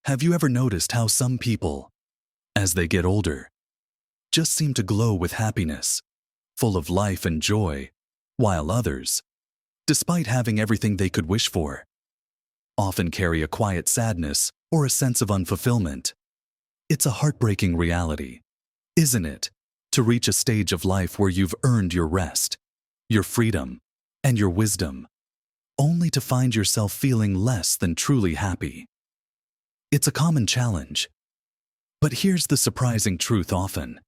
Have you ever noticed how some people, as they get older, just seem to glow with happiness, full of life and joy, while others, despite having everything they could wish for, often carry a quiet sadness or a sense of unfulfillment? It's a heartbreaking reality, isn't it, to reach a stage of life where you've earned your rest, your freedom, and your wisdom, only to find yourself feeling less than truly happy. It's a common challenge. But here's the surprising truth often.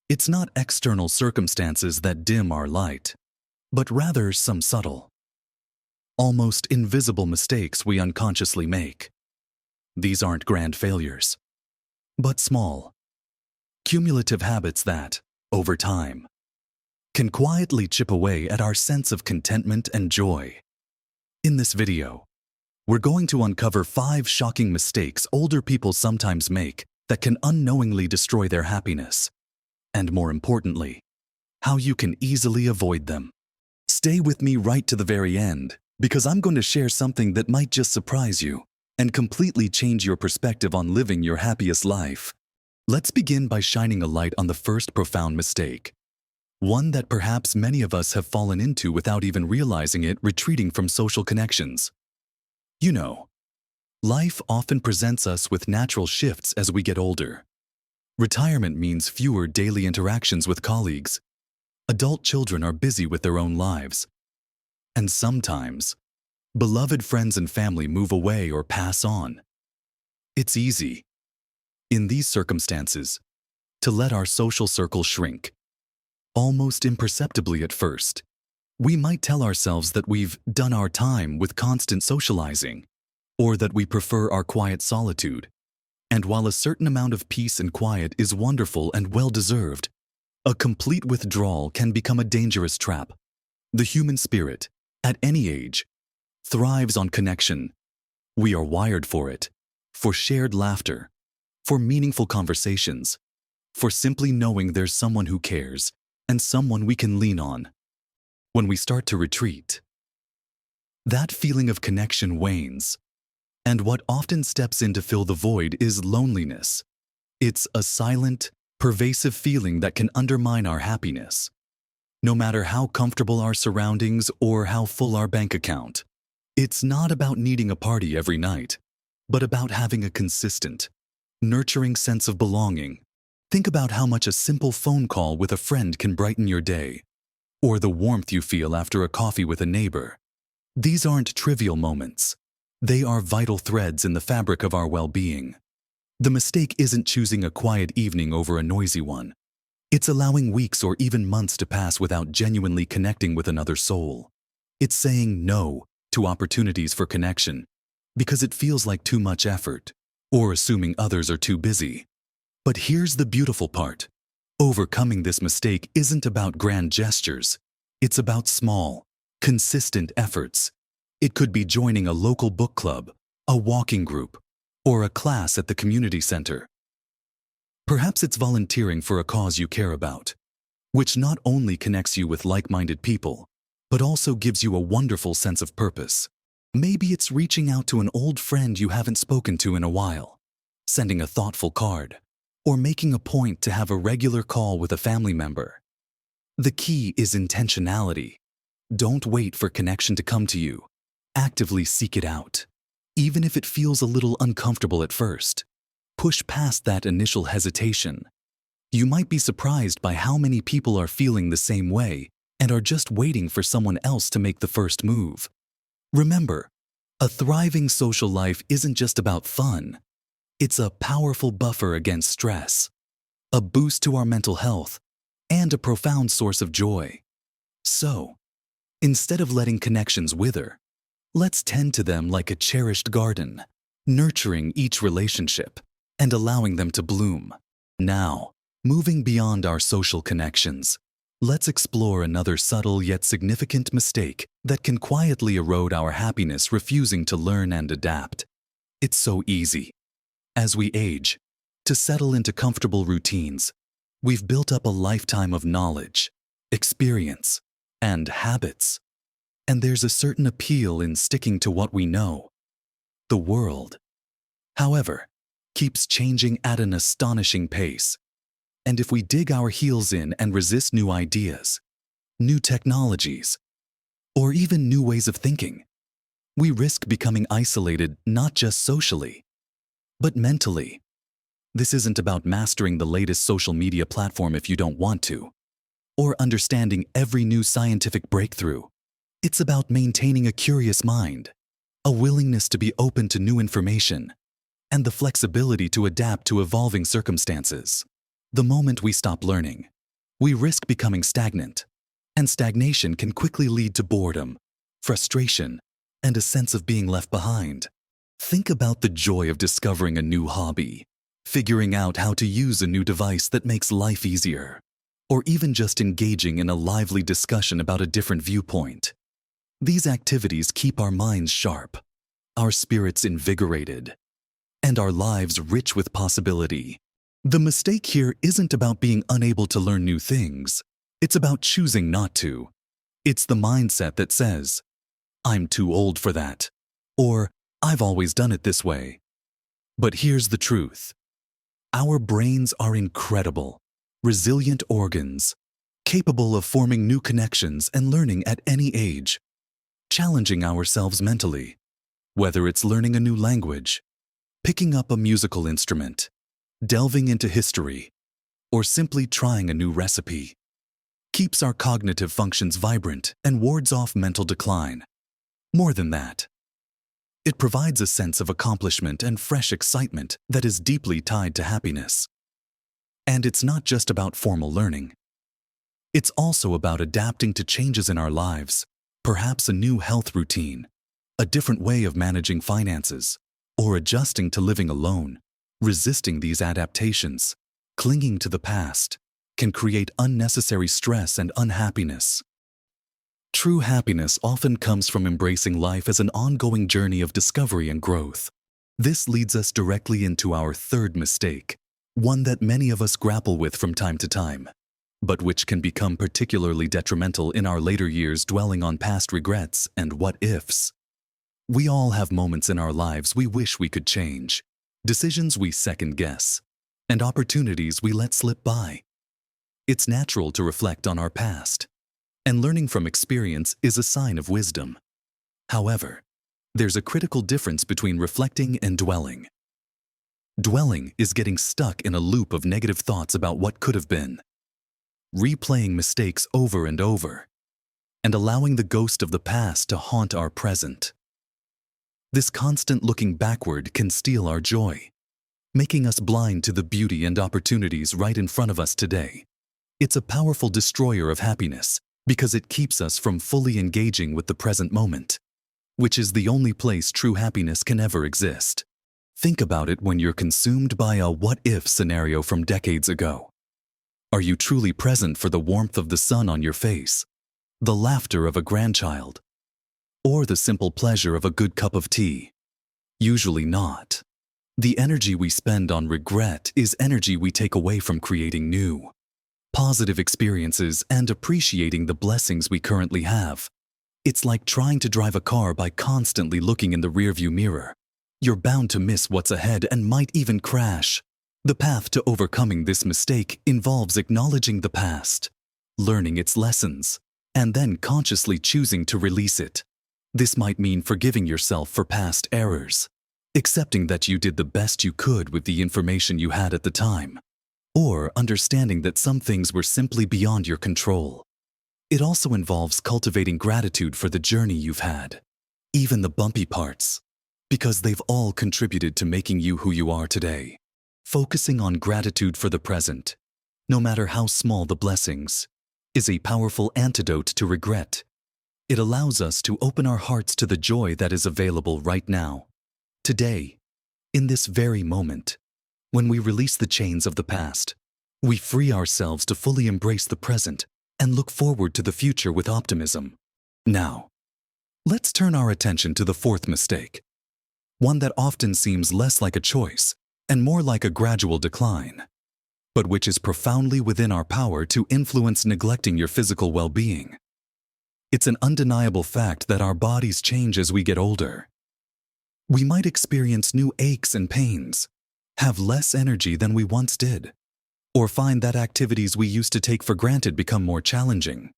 It's not external circumstances that dim our light, but rather some subtle, almost invisible mistakes we unconsciously make. These aren't grand failures, but small, cumulative habits that, over time, can quietly chip away at our sense of contentment and joy. In this video, we're going to uncover 5 shocking mistakes older people sometimes make that can unknowingly destroy their happiness, and more importantly, how you can easily avoid them. Stay with me right to the very end, because I'm going to share something that might just surprise you and completely change your perspective on living your happiest life. Let's begin by shining a light on the first profound mistake, one that perhaps many of us have fallen into without even realizing it: retreating from social connections. You know, life often presents us with natural shifts as we get older. Retirement means fewer daily interactions with colleagues. Adult children are busy with their own lives. And sometimes, beloved friends and family move away or pass on. It's easy, in these circumstances, to let our social circle shrink. Almost imperceptibly at first, we might tell ourselves that we've done our time with constant socializing, or that we prefer our quiet solitude. And while a certain amount of peace and quiet is wonderful and well-deserved, a complete withdrawal can become a dangerous trap. The human spirit, at any age, thrives on connection. We are wired for it, for shared laughter, for meaningful conversations, for simply knowing there's someone who cares and someone we can lean on. When we start to retreat, that feeling of connection wanes, and what often steps in to fill the void is loneliness. It's a silent, pervasive feeling that can undermine our happiness. No matter how comfortable our surroundings or how full our bank account, it's not about needing a party every night, but about having a consistent, nurturing sense of belonging. Think about how much a simple phone call with a friend can brighten your day, or the warmth you feel after a coffee with a neighbor. These aren't trivial moments. They are vital threads in the fabric of our well-being. The mistake isn't choosing a quiet evening over a noisy one. It's allowing weeks or even months to pass without genuinely connecting with another soul. It's saying no to opportunities for connection because it feels like too much effort, or assuming others are too busy. But here's the beautiful part. Overcoming this mistake isn't about grand gestures. It's about small, consistent efforts. It could be joining a local book club, a walking group, or a class at the community center. Perhaps it's volunteering for a cause you care about, which not only connects you with like-minded people, but also gives you a wonderful sense of purpose. Maybe it's reaching out to an old friend you haven't spoken to in a while, sending a thoughtful card, or making a point to have a regular call with a family member. The key is intentionality. Don't wait for connection to come to you. Actively seek it out, even if it feels a little uncomfortable at first. Push past that initial hesitation. You might be surprised by how many people are feeling the same way and are just waiting for someone else to make the first move. Remember, a thriving social life isn't just about fun. It's a powerful buffer against stress, a boost to our mental health, and a profound source of joy. So, instead of letting connections wither, let's tend to them like a cherished garden, nurturing each relationship and allowing them to bloom. Now, moving beyond our social connections, let's explore another subtle yet significant mistake that can quietly erode our happiness: refusing to learn and adapt. It's so easy, as we age, to settle into comfortable routines. We've built up a lifetime of knowledge, experience, and habits. And there's a certain appeal in sticking to what we know. The world however, keeps changing at an astonishing pace. And if we dig our heels in and resist new ideas, new technologies, or even new ways of thinking, we risk becoming isolated not just socially, but mentally. This isn't about mastering the latest social media platform if you don't want to, or understanding every new scientific breakthrough. It's about maintaining a curious mind, a willingness to be open to new information, and the flexibility to adapt to evolving circumstances. The moment we stop learning, we risk becoming stagnant, and stagnation can quickly lead to boredom, frustration, and a sense of being left behind. Think about the joy of discovering a new hobby, figuring out how to use a new device that makes life easier, or even just engaging in a lively discussion about a different viewpoint. These activities keep our minds sharp, our spirits invigorated, and our lives rich with possibility. The mistake here isn't about being unable to learn new things. It's about choosing not to. It's the mindset that says, "I'm too old for that," or "I've always done it this way." But here's the truth. Our brains are incredible, resilient organs, capable of forming new connections and learning at any age. Challenging ourselves mentally, whether it's learning a new language, picking up a musical instrument, delving into history, or simply trying a new recipe, keeps our cognitive functions vibrant and wards off mental decline. More than that, it provides a sense of accomplishment and fresh excitement that is deeply tied to happiness. And it's not just about formal learning. It's also about adapting to changes in our lives, perhaps a new health routine, a different way of managing finances, or adjusting to living alone. Resisting these adaptations, clinging to the past, can create unnecessary stress and unhappiness. True happiness often comes from embracing life as an ongoing journey of discovery and growth. This leads us directly into our third mistake, one that many of us grapple with from time to time, but which can become particularly detrimental in our later years, dwelling on past regrets and what-ifs. We all have moments in our lives we wish we could change, decisions we second-guess, and opportunities we let slip by. It's natural to reflect on our past, and learning from experience is a sign of wisdom. However, there's a critical difference between reflecting and dwelling. Dwelling is getting stuck in a loop of negative thoughts about what could have been, replaying mistakes over and over, and allowing the ghost of the past to haunt our present. This constant looking backward can steal our joy, making us blind to the beauty and opportunities right in front of us today. It's a powerful destroyer of happiness because it keeps us from fully engaging with the present moment, which is the only place true happiness can ever exist. Think about it when you're consumed by a what-if scenario from decades ago. Are you truly present for the warmth of the sun on your face, the laughter of a grandchild, or the simple pleasure of a good cup of tea? Usually not. The energy we spend on regret is energy we take away from creating new, positive experiences and appreciating the blessings we currently have. It's like trying to drive a car by constantly looking in the rearview mirror. You're bound to miss what's ahead and might even crash. The path to overcoming this mistake involves acknowledging the past, learning its lessons, and then consciously choosing to release it. This might mean forgiving yourself for past errors, accepting that you did the best you could with the information you had at the time, or understanding that some things were simply beyond your control. It also involves cultivating gratitude for the journey you've had, even the bumpy parts, because they've all contributed to making you who you are today. Focusing on gratitude for the present, no matter how small the blessings, is a powerful antidote to regret. It allows us to open our hearts to the joy that is available right now, today, in this very moment. When we release the chains of the past, we free ourselves to fully embrace the present and look forward to the future with optimism. Now, let's turn our attention to the fourth mistake, one that often seems less like a choice and more like a gradual decline, but which is profoundly within our power to influence, neglecting your physical well-being. It's an undeniable fact that our bodies change as we get older. We might experience new aches and pains, have less energy than we once did, or find that activities we used to take for granted become more challenging.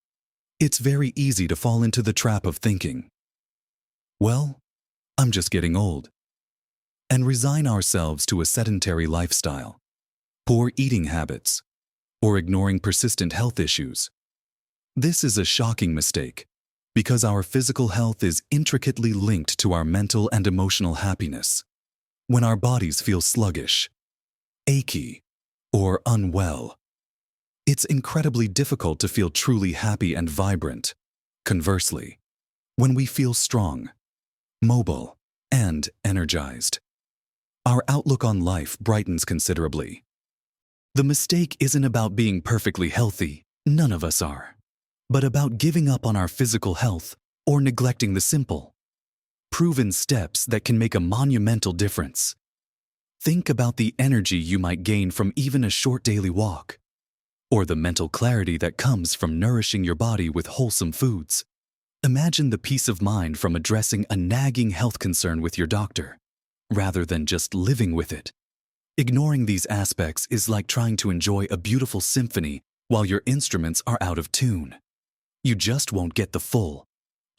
It's very easy to fall into the trap of thinking, well, I'm just getting old, and resign ourselves to a sedentary lifestyle, poor eating habits, or ignoring persistent health issues. This is a shocking mistake because our physical health is intricately linked to our mental and emotional happiness. When our bodies feel sluggish, achy, or unwell, it's incredibly difficult to feel truly happy and vibrant. Conversely, when we feel strong, mobile, and energized, our outlook on life brightens considerably. The mistake isn't about being perfectly healthy, none of us are, but about giving up on our physical health or neglecting the simple, proven steps that can make a monumental difference. Think about the energy you might gain from even a short daily walk, or the mental clarity that comes from nourishing your body with wholesome foods. Imagine the peace of mind from addressing a nagging health concern with your doctor, rather than just living with it. Ignoring these aspects is like trying to enjoy a beautiful symphony while your instruments are out of tune. You just won't get the full,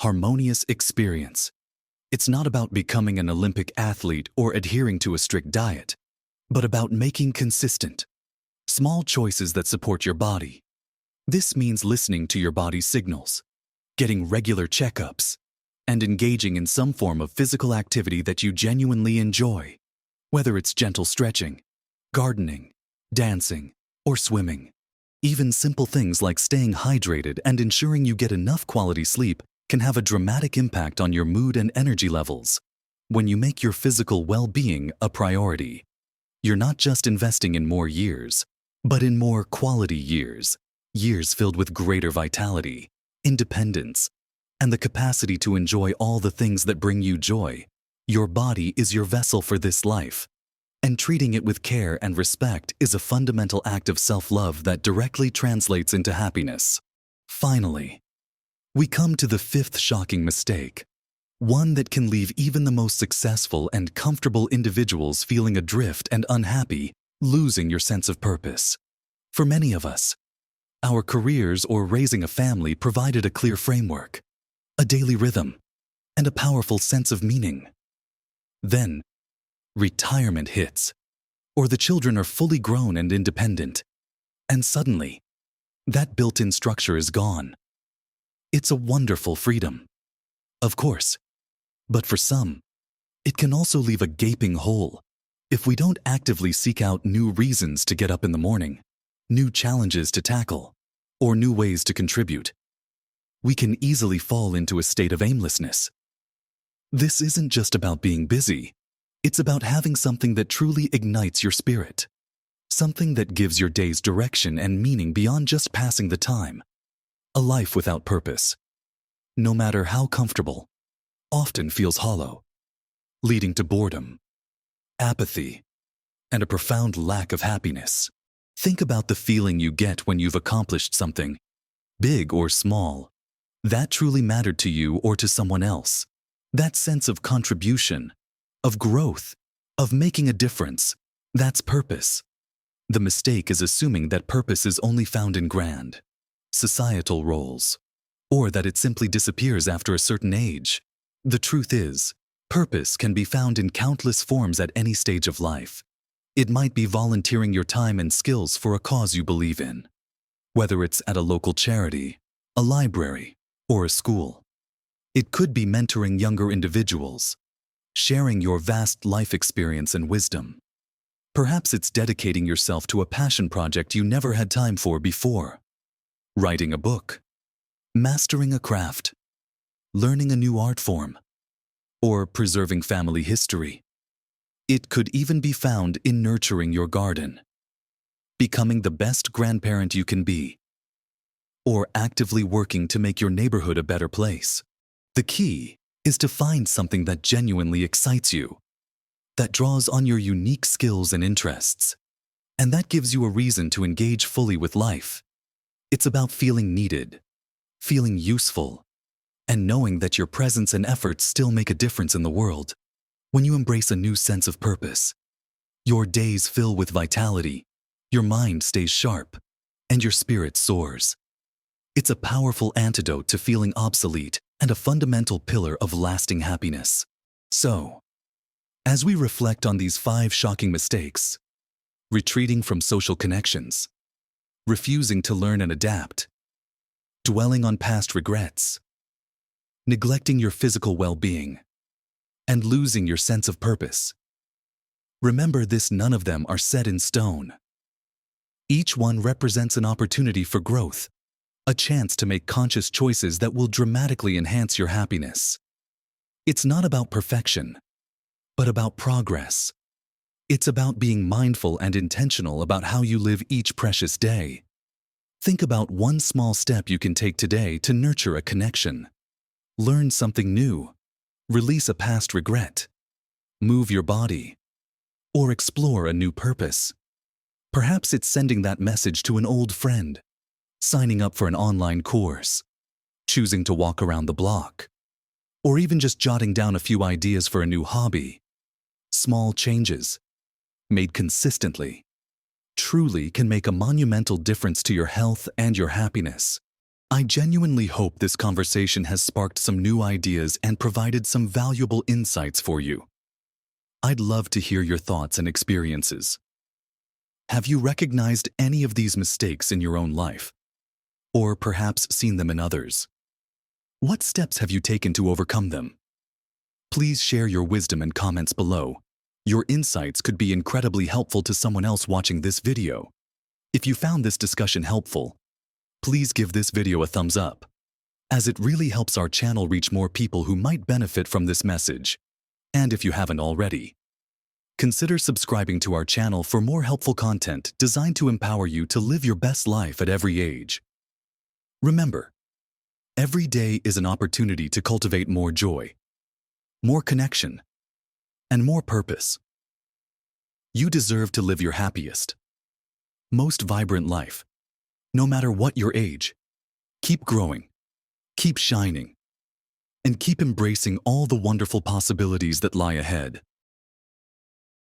harmonious experience. It's not about becoming an Olympic athlete or adhering to a strict diet, but about making consistent, small choices that support your body. This means listening to your body's signals, getting regular checkups, and engaging in some form of physical activity that you genuinely enjoy. Whether it's gentle stretching, gardening, dancing, or swimming. Even simple things like staying hydrated and ensuring you get enough quality sleep can have a dramatic impact on your mood and energy levels. When you make your physical well-being a priority, you're not just investing in more years, but in more quality years. Years filled with greater vitality, independence, and the capacity to enjoy all the things that bring you joy. Your body is your vessel for this life, and treating it with care and respect is a fundamental act of self-love that directly translates into happiness. Finally, we come to the fifth shocking mistake, one that can leave even the most successful and comfortable individuals feeling adrift and unhappy, losing your sense of purpose. For many of us, our careers or raising a family provided a clear framework, a daily rhythm, and a powerful sense of meaning. Then, retirement hits, or the children are fully grown and independent, and suddenly, that built-in structure is gone. It's a wonderful freedom, of course, but for some, it can also leave a gaping hole if we don't actively seek out new reasons to get up in the morning, new challenges to tackle, or new ways to contribute. We can easily fall into a state of aimlessness. This isn't just about being busy. It's about having something that truly ignites your spirit. Something that gives your days direction and meaning beyond just passing the time. A life without purpose, no matter how comfortable, often feels hollow, leading to boredom, apathy, and a profound lack of happiness. Think about the feeling you get when you've accomplished something, big or small, that truly mattered to you or to someone else. That sense of contribution, of growth, of making a difference, that's purpose. The mistake is assuming that purpose is only found in grand, societal roles, or that it simply disappears after a certain age. The truth is, purpose can be found in countless forms at any stage of life. It might be volunteering your time and skills for a cause you believe in, whether it's at a local charity, a library, or a school. It could be mentoring younger individuals, sharing your vast life experience and wisdom. Perhaps it's dedicating yourself to a passion project you never had time for before. Writing a book, mastering a craft, learning a new art form, or preserving family history. It could even be found in nurturing your garden, becoming the best grandparent you can be, or actively working to make your neighborhood a better place. The key is to find something that genuinely excites you, that draws on your unique skills and interests, and that gives you a reason to engage fully with life. It's about feeling needed, feeling useful, and knowing that your presence and efforts still make a difference in the world. When you embrace a new sense of purpose, your days fill with vitality, your mind stays sharp, and your spirit soars. It's a powerful antidote to feeling obsolete and a fundamental pillar of lasting happiness. So, as we reflect on these 5 shocking mistakes, retreating from social connections, refusing to learn and adapt, dwelling on past regrets, neglecting your physical well-being, and losing your sense of purpose, remember this: none of them are set in stone. Each one represents an opportunity for growth, a chance to make conscious choices that will dramatically enhance your happiness. It's not about perfection, but about progress. It's about being mindful and intentional about how you live each precious day. Think about one small step you can take today to nurture a connection. Learn something new, release a past regret, move your body, or explore a new purpose. Perhaps it's sending that message to an old friend, signing up for an online course, choosing to walk around the block, or even just jotting down a few ideas for a new hobby. Small changes, made consistently, truly can make a monumental difference to your health and your happiness. I genuinely hope this conversation has sparked some new ideas and provided some valuable insights for you. I'd love to hear your thoughts and experiences. Have you recognized any of these mistakes in your own life? Or perhaps seen them in others? What steps have you taken to overcome them? Please share your wisdom and comments below. Your insights could be incredibly helpful to someone else watching this video. If you found this discussion helpful, please give this video a thumbs up, as it really helps our channel reach more people who might benefit from this message. And if you haven't already, consider subscribing to our channel for more helpful content designed to empower you to live your best life at every age. Remember, every day is an opportunity to cultivate more joy, more connection, and more purpose. You deserve to live your happiest, most vibrant life. No matter what your age, keep growing, keep shining, and keep embracing all the wonderful possibilities that lie ahead.